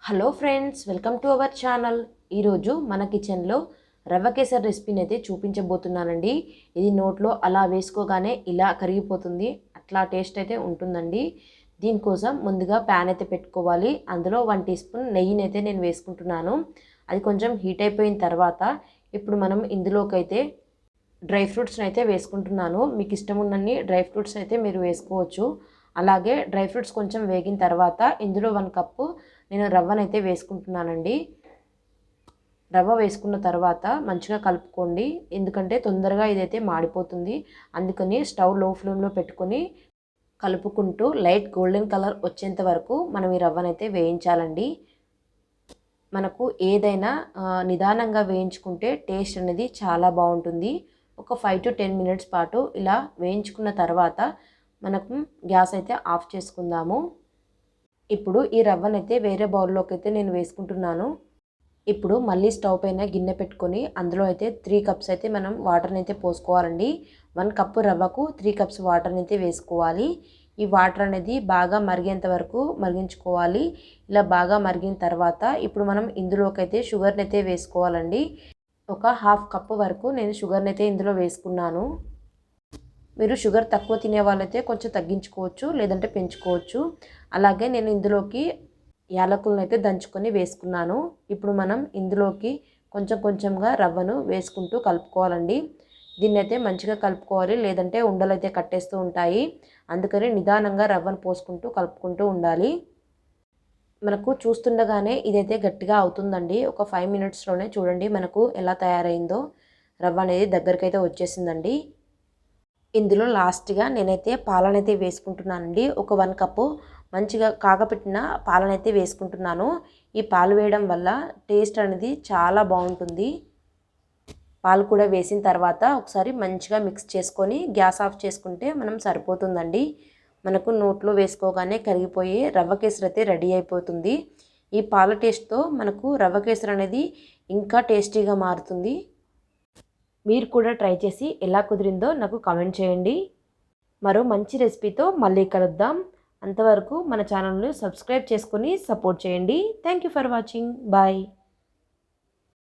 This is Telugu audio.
Hello friends, welcome to our channel. ఈరోజు మన కిచెన్లో రవ్వ కేసరి రెసిపీని అయితే చూపించబోతున్నానండి. ఇది నోట్లో అలా వేసుకోగానే ఇలా కరిగిపోతుంది, అట్లా టేస్ట్ అయితే ఉంటుందండి. దీనికోసం ముందుగా ప్యాన్ అయితే పెట్టుకోవాలి. అందులో 1 టీ స్పూన్ నెయ్యిని అయితే నేను వేసుకుంటున్నాను. అది కొంచెం హీట్ అయిపోయిన తర్వాత ఇప్పుడు మనం ఇందులోకి అయితే డ్రై ఫ్రూట్స్ని అయితే వేసుకుంటున్నాను. మీకు ఇష్టం ఉన్నన్ని డ్రై ఫ్రూట్స్ అయితే మీరు వేసుకోవచ్చు. అలాగే డ్రై ఫ్రూట్స్ కొంచెం వేగిన తర్వాత ఇందులో 1 కప్పు నేను రవ్వనైతే వేసుకుంటున్నానండి. రవ్వ వేసుకున్న తర్వాత మంచిగా కలుపుకోండి, ఎందుకంటే తొందరగా ఇదైతే మాడిపోతుంది. అందుకని స్టవ్ లో ఫ్లేమ్లో పెట్టుకొని కలుపుకుంటూ లైట్ గోల్డెన్ కలర్ వచ్చేంత వరకు మనం ఈ రవ్వనైతే వేయించాలండి. మనకు ఏదైనా నిదానంగా వేయించుకుంటే టేస్ట్ అనేది చాలా బాగుంటుంది. ఒక 5 to 10 మినిట్స్ పాటు ఇలా వేయించుకున్న తర్వాత మనకు గ్యాస్ అయితే ఆఫ్ చేసుకుందాము. ఇప్పుడు ఈ రవ్వనైతే వేరే బౌల్లోకి అయితే నేను వేసుకుంటున్నాను. ఇప్పుడు మళ్ళీ స్టవ్ పైన గిన్నె పెట్టుకొని అందులో అయితే 3 కప్స్ అయితే మనం వాటర్ని అయితే పోసుకోవాలండి. 1 కప్పు రవ్వకు 3 కప్స్ వాటర్ని అయితే వేసుకోవాలి. ఈ వాటర్ అనేది బాగా మరిగేంత వరకు మరిగించుకోవాలి. ఇలా బాగా మరిగిన తర్వాత ఇప్పుడు మనం ఇందులోకి అయితే షుగర్ని అయితే వేసుకోవాలండి. ఒక 1/2 కప్పు వరకు నేను షుగర్ని అయితే ఇందులో వేసుకున్నాను. మీరు షుగర్ తక్కువ తినే వాళ్ళైతే కొంచెం తగ్గించుకోవచ్చు, లేదంటే పెంచుకోవచ్చు. అలాగే నేను ఇందులోకి యాలకులను అయితే దంచుకొని వేసుకున్నాను. ఇప్పుడు మనం ఇందులోకి కొంచెం కొంచెంగా రవ్వను వేసుకుంటూ కలుపుకోవాలండి. దీన్ని అయితే మంచిగా కలుపుకోవాలి, లేదంటే ఉండలు అయితే కట్టేస్తూ ఉంటాయి. అందుకని నిదానంగా రవ్వను పోసుకుంటూ కలుపుకుంటూ ఉండాలి. మనకు చూస్తుండగానే ఇదైతే గట్టిగా అవుతుందండి. ఒక 5 మినిట్స్లోనే చూడండి మనకు ఎలా తయారైందో. రవ్వ అనేది దగ్గరకైతే వచ్చేసిందండి. ఇందులో లాస్ట్గా నేనైతే పాలనైతే వేసుకుంటున్నానండి. ఒక 1 కప్పు మంచిగా కాగపెట్టిన పాలనైతే వేసుకుంటున్నాను. ఈ పాలు వేయడం వల్ల టేస్ట్ అనేది చాలా బాగుంటుంది. పాలు కూడా వేసిన తర్వాత ఒకసారి మంచిగా మిక్స్ చేసుకొని గ్యాస్ ఆఫ్ చేసుకుంటే మనం సరిపోతుందండి. మనకు నోట్లో వేసుకోగానే కరిగిపోయి రవ్వ కేసరి అయితే రెడీ అయిపోతుంది. ఈ పాల టేస్ట్తో మనకు రవ్వ కేసరి అనేది ఇంకా టేస్టీగా మారుతుంది. మీరు కూడా ట్రై చేసి ఎలా కుదిరిందో నాకు కామెంట్ చేయండి. మరో మంచి రెసిపీతో మళ్ళీ కలుద్దాం. అంతవరకు మన ఛానల్ని సబ్స్క్రైబ్ చేసుకొని సపోర్ట్ చేయండి. Thank you for watching. Bye.